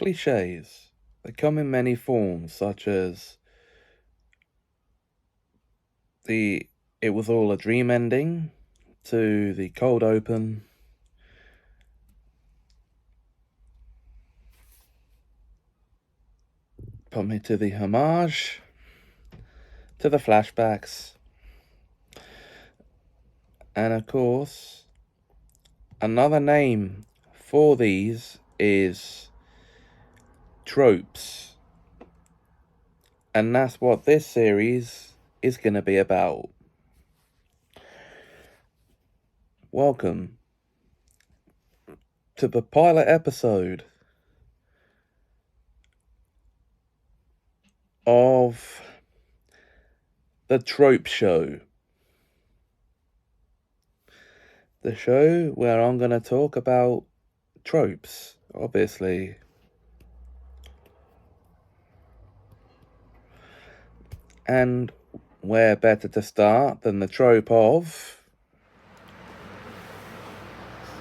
Cliches. They come in many forms, such as the "it was all a dream" ending, to the cold open, put me to the homage, to the flashbacks, and of course, another name for these is tropes. And that's what this series is going to be about. Welcome to the pilot episode of the Trope Show. The show where I'm going to talk about tropes, obviously. And where better to start than the trope of...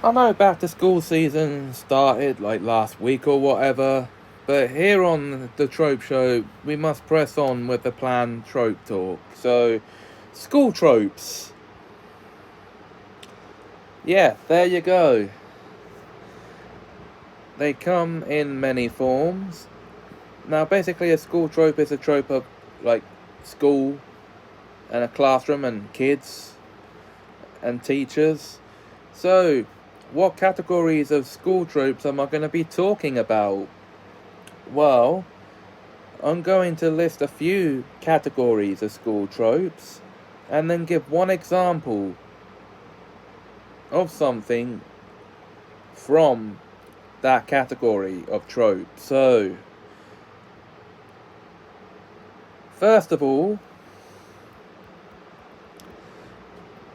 I know back to school season started like last week or whatever, but here on the Trope Show, we must press on with the planned trope talk. So, school tropes. Yeah, there you go. They come in many forms. Now, basically, a school trope is a trope of, like, school and a classroom and kids and teachers. So, what categories of school tropes am I going to be talking about? Well, I'm going to list a few categories of school tropes and then give one example of something from that category of trope. So, first of all,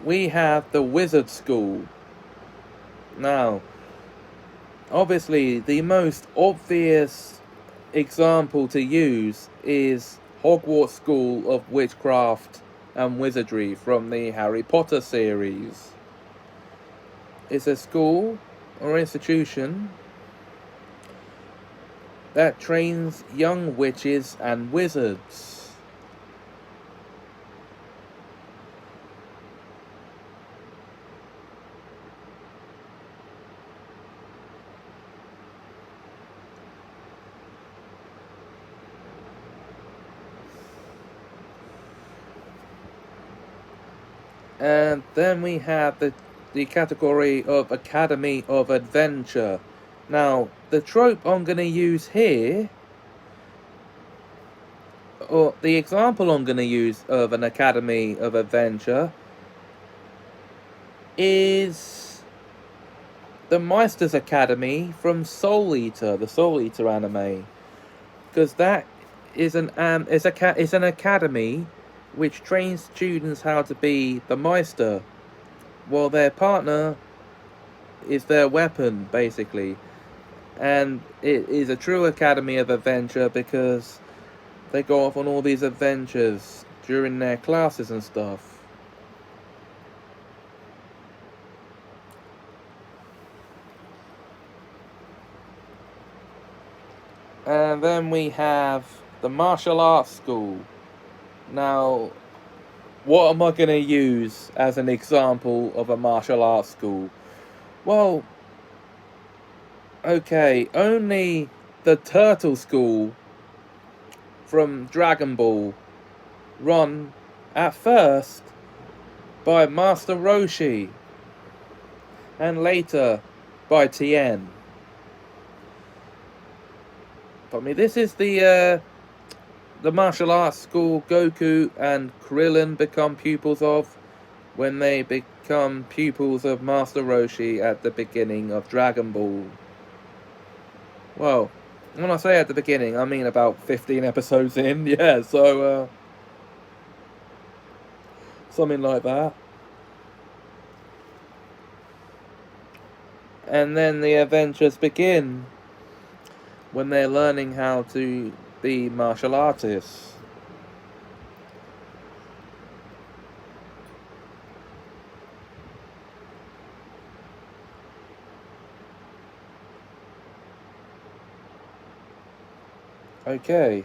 we have the wizard school. Now, obviously, the most obvious example to use is Hogwarts School of Witchcraft and Wizardry from the Harry Potter series. It's a school or institution that trains young witches and wizards. And then we have the category of Academy of Adventure. Now, the trope I'm going to use here, or the example I'm going to use of an Academy of Adventure, is the Meister's Academy from Soul Eater, the Soul Eater anime. Because that is an academy which trains students how to be the Meister, while their partner is their weapon, basically. And it is a true academy of adventure because they go off on all these adventures during their classes and stuff. And then we have the martial arts school. Now, what am I going to use as an example of a martial arts school? Well, okay, only the Turtle School from Dragon Ball, run at first by Master Roshi and later by Tien. I mean, this is the martial arts school Goku and Krillin become pupils of when they become pupils of Master Roshi at the beginning of Dragon Ball. Well, when I say at the beginning, I mean about 15 episodes in, yeah, so, something like that. And then the adventures begin when they're learning how to be martial artists. Okay.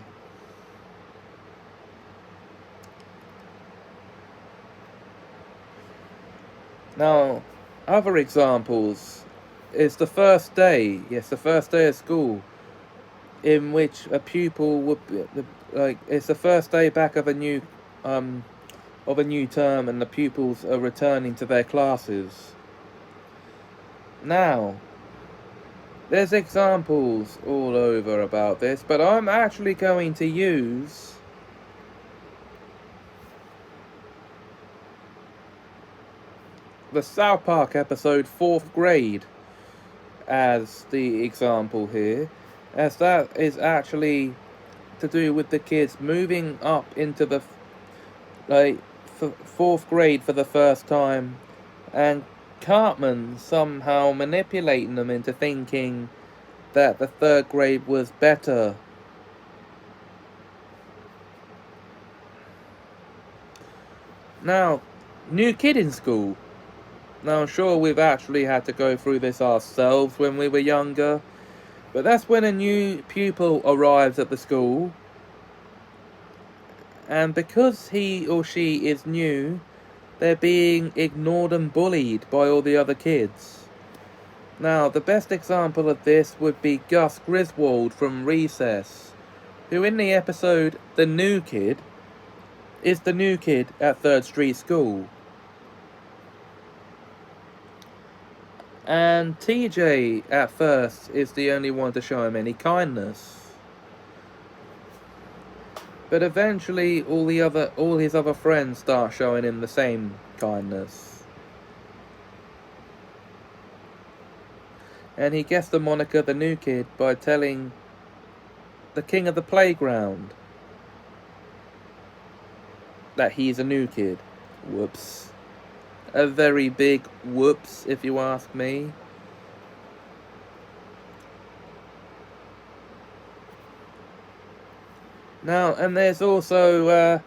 Now, other examples is the first day. Yes, the first day of school, in which a pupil would be, like it's the first day back um of a new term, and the pupils are returning to their classes. Now, there's examples all over about this, but I'm actually going to use the South Park episode 4th grade as the example here, as that is actually to do with the kids moving up into the like 4th grade for the first time, and Cartman somehow manipulating them into thinking that the 3rd grade was better. Now, new kid in school. Now, I'm sure we've actually had to go through this ourselves when we were younger, but that's when a new pupil arrives at the school, and because he or she is new, they're being ignored and bullied by all the other kids. Now, the best example of this would be Gus Griswold from Recess, who in the episode The New Kid is the new kid at 3rd Street School. And TJ at first is the only one to show him any kindness. But eventually all his other friends start showing him the same kindness. And he gets the moniker the new kid by telling the king of the playground that he's a new kid. Whoops. A very big whoops, if you ask me. Now, and there's also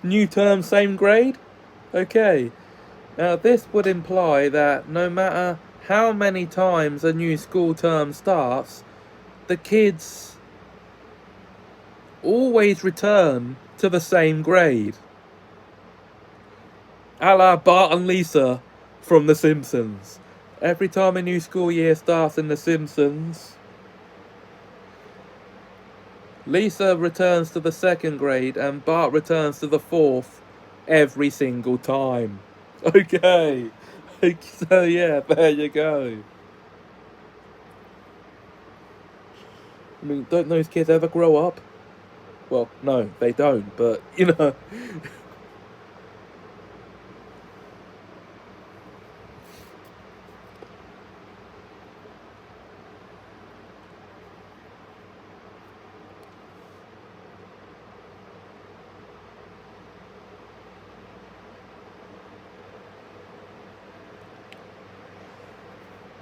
new term, same grade? Okay. Now, this would imply that no matter how many times a new school term starts, the kids always return to the same grade. A la Bart and Lisa from The Simpsons. Every time a new school year starts in The Simpsons, Lisa returns to the 2nd grade and Bart returns to the 4th every single time. Okay. So yeah, there you go. I mean, don't those kids ever grow up? Well, no, they don't, but, you know.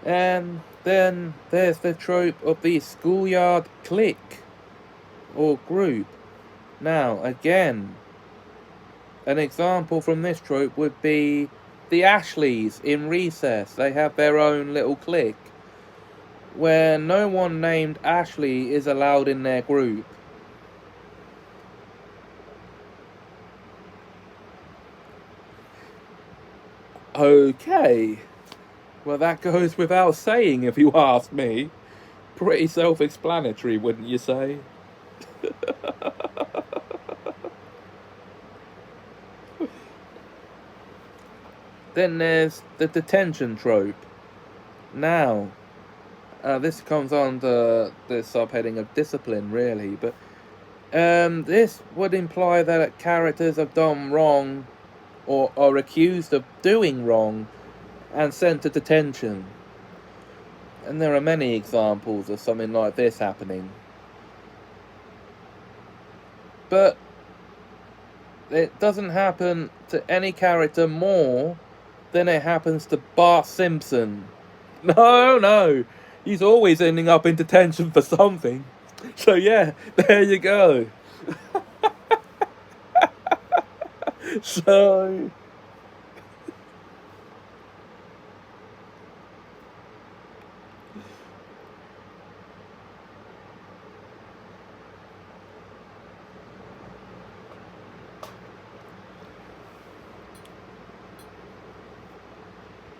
And then there's the trope of the schoolyard clique or group. Now, again, an example from this trope would be the Ashleys in Recess. They have their own little clique where no one named Ashley is allowed in their group. Okay. Well, that goes without saying, if you ask me. Pretty self-explanatory, wouldn't you say? Then there's the detention trope. Now, this comes under the subheading of discipline, really, but this would imply that characters have done wrong or are accused of doing wrong and sent to detention. And there are many examples of something like this happening. But it doesn't happen to any character more than it happens to Bart Simpson. No, he's always ending up in detention for something. So yeah, there you go. So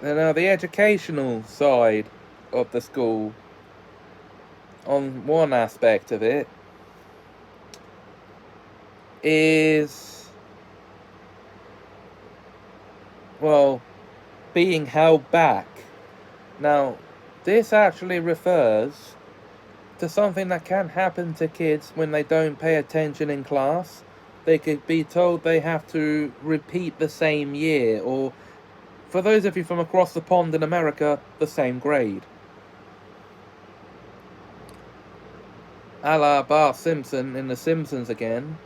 Now, the educational side of the school, on one aspect of it, is, well, being held back. Now, this actually refers to something that can happen to kids when they don't pay attention in class. They could be told they have to repeat the same year, or, for those of you from across the pond in America, the same grade. A la Bart Simpson in The Simpsons again,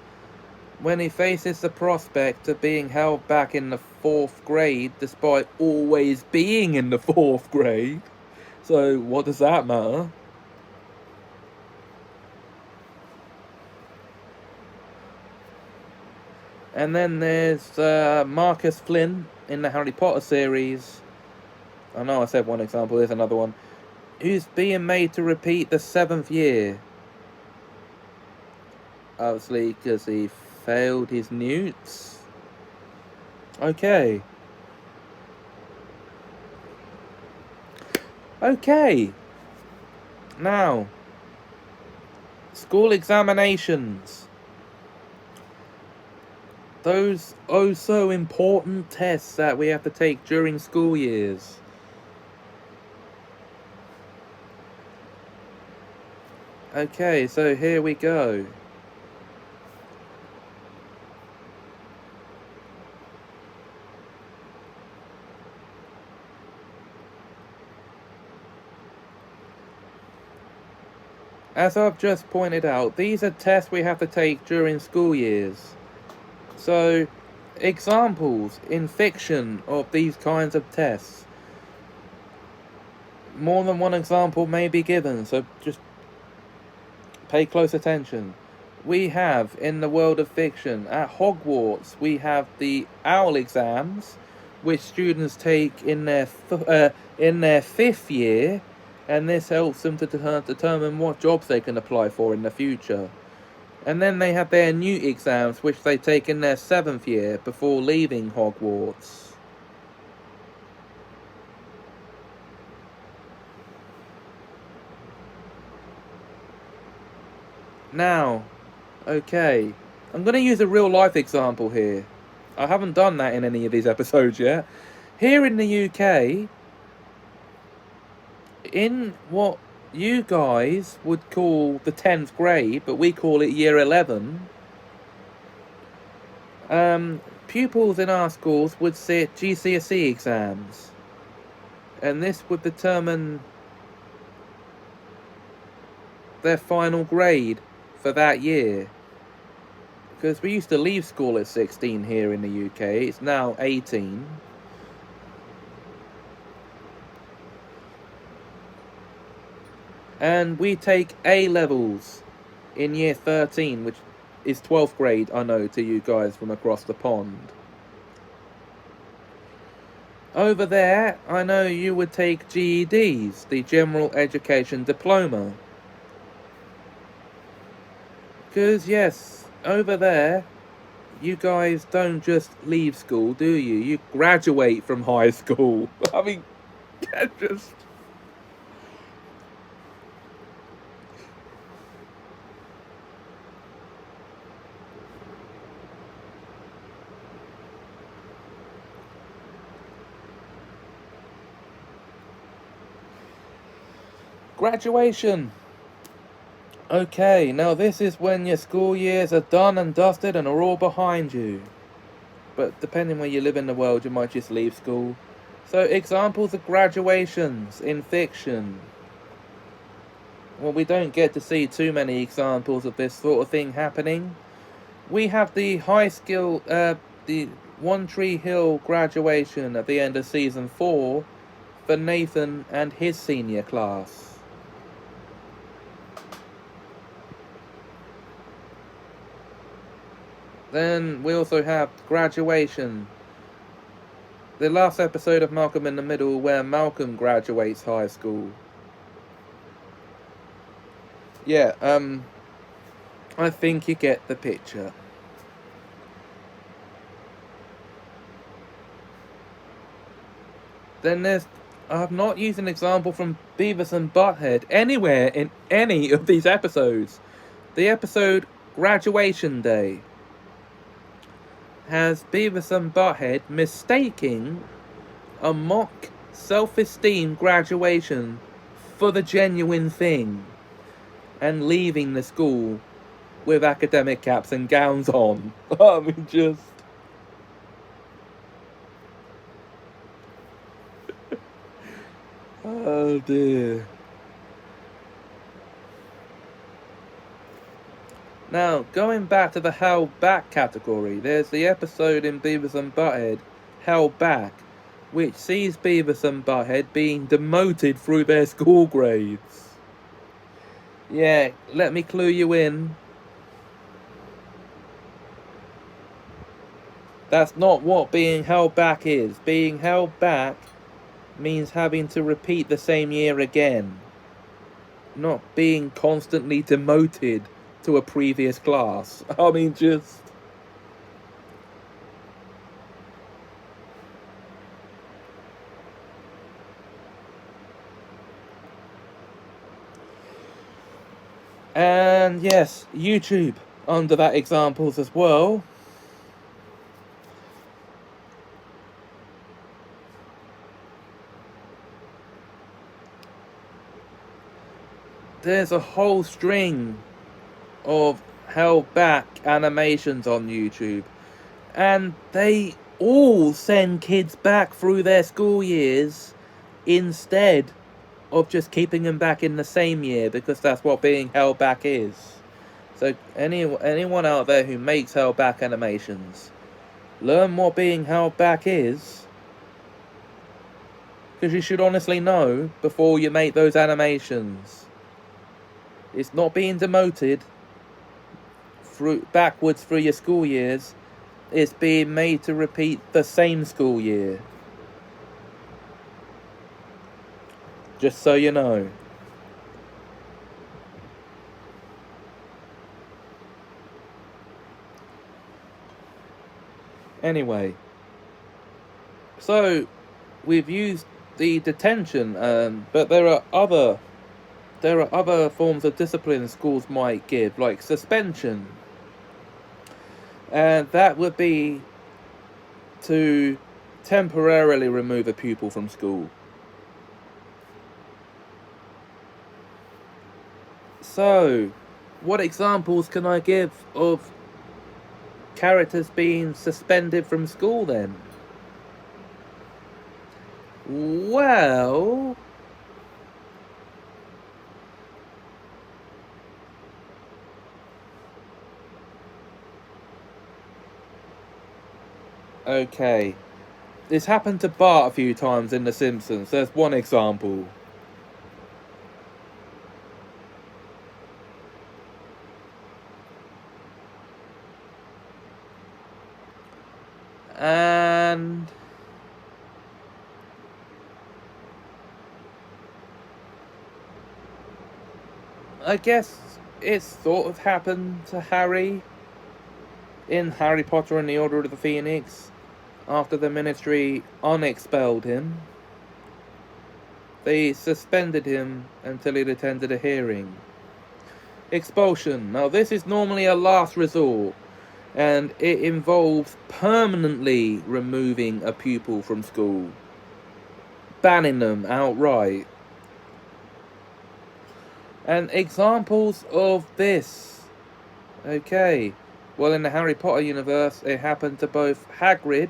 when he faces the prospect of being held back in the 4th grade despite always being in the 4th grade. So, what does that matter? And then there's Marcus Flynn in the Harry Potter series. I know I said one example, there's another one. Who's being made to repeat the 7th year. Obviously, because he failed his newts. Okay. Now, school examinations. Those oh so important tests that we have to take during school years. Okay, so here we go. As I've just pointed out, these are tests we have to take during school years. So, examples in fiction of these kinds of tests. More than one example may be given, so just pay close attention. We have, in the world of fiction, at Hogwarts, we have the OWL exams, which students take in their 5th year, and this helps them to determine what jobs they can apply for in the future. And then they have their Newt exams, which they take in their 7th year before leaving Hogwarts. Now, okay, I'm going to use a real life example here. I haven't done that in any of these episodes yet. Here in the UK, in what you guys would call the 10th grade, but we call it year 11, pupils in our schools would sit GCSE exams. And this would determine their final grade for that year. Because we used to leave school at 16 here in the UK, it's now 18. And we take A levels in year 13, which is 12th grade, I know, to you guys from across the pond. Over there, I know you would take GEDs, the General Education Diploma. Because, yes, over there, you guys don't just leave school, do you? You graduate from high school. I mean, just... Graduation. Okay, now this is when your school years are done and dusted and are all behind you. But depending where you live in the world, you might just leave school. So, examples of graduations in fiction. Well, we don't get to see too many examples of this sort of thing happening. We have the the One Tree Hill graduation at the end of season 4 for Nathan and his senior class. Then we also have graduation. The last episode of Malcolm in the Middle where Malcolm graduates high school. Yeah, I think you get the picture. then I've not used an example from Beavis and Butthead anywhere in any of these episodes. The episode Graduation Day has Beavis and Butthead mistaking a mock self-esteem graduation for the genuine thing and leaving the school with academic caps and gowns on. I mean, just... oh dear. Now, going back to the held back category, there's the episode in Beavis and Butthead, Held Back, which sees Beavis and Butthead being demoted through their school grades. Yeah, let me clue you in. That's not what being held back is. Being held back means having to repeat the same year again. Not being constantly demoted to a previous class. I mean, just... and yes, YouTube under that examples as well. There's a whole string of held back animations on YouTube, and they all send kids back through their school years instead of just keeping them back in the same year, because that's what being held back is. So anyone out there who makes held back animations, learn what being held back is, because you should honestly know before you make those animations. It's not being demoted backwards through your school years. It's being made to repeat the same school year. Just so you know. Anyway, so we've used the detention, but there are other forms of discipline schools might give, like suspension. And that would be to temporarily remove a pupil from school. So, what examples can I give of characters being suspended from school then? Well... okay. This happened to Bart a few times in The Simpsons. There's one example. And... I guess it's sort of happened to Harry in Harry Potter and the Order of the Phoenix. After the Ministry unexpelled him, they suspended him until he'd attended a hearing. Expulsion. Now this is normally a last resort, and it involves permanently removing a pupil from school, banning them outright. And examples of this. Okay, well, in the Harry Potter universe, it happened to both Hagrid,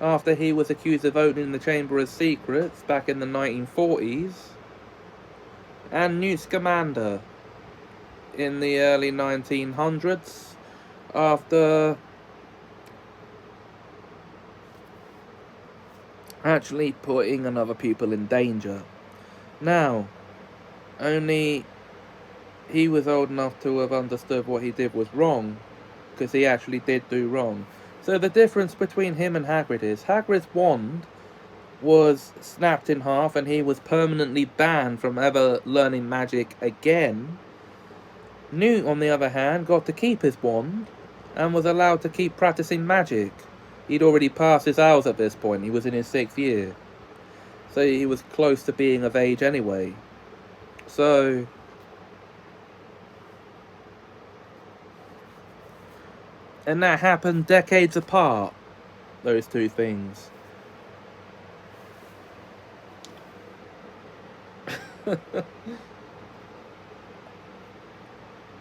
after he was accused of opening the Chamber of Secrets back in the 1940s, and Newt Scamander in the early 1900s, after actually putting another pupil in danger. Now, only he was old enough to have understood what he did was wrong, because he actually did do wrong. So the difference between him and Hagrid is, Hagrid's wand was snapped in half and he was permanently banned from ever learning magic again. Newt, on the other hand, got to keep his wand and was allowed to keep practicing magic. He'd already passed his hours at this point, he was in his 6th year. so he was close to being of age anyway. So, and that happened decades apart, those two things.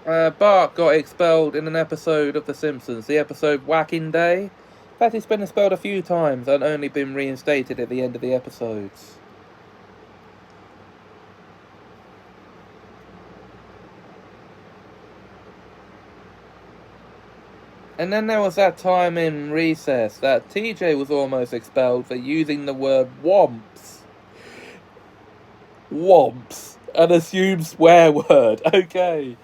Bart got expelled in an episode of The Simpsons, the episode Whacking Day. In fact, he's been expelled a few times and only been reinstated at the end of the episodes. And then there was that time in Recess that TJ was almost expelled for using the word womps. Womps. An assumed swear word. Okay.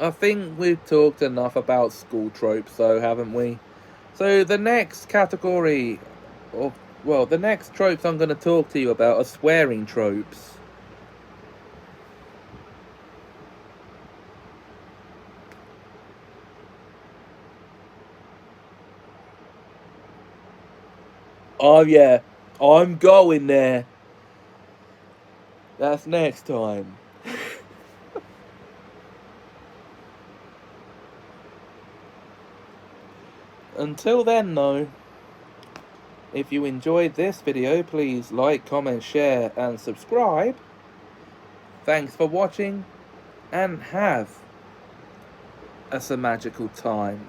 I think we've talked enough about school tropes, though, haven't we? So the next category, the next tropes I'm going to talk to you about are swearing tropes. Oh yeah, I'm going there. That's next time. Until then, though, if you enjoyed this video, please like, comment, share, and subscribe. Thanks for watching, and have a magical time.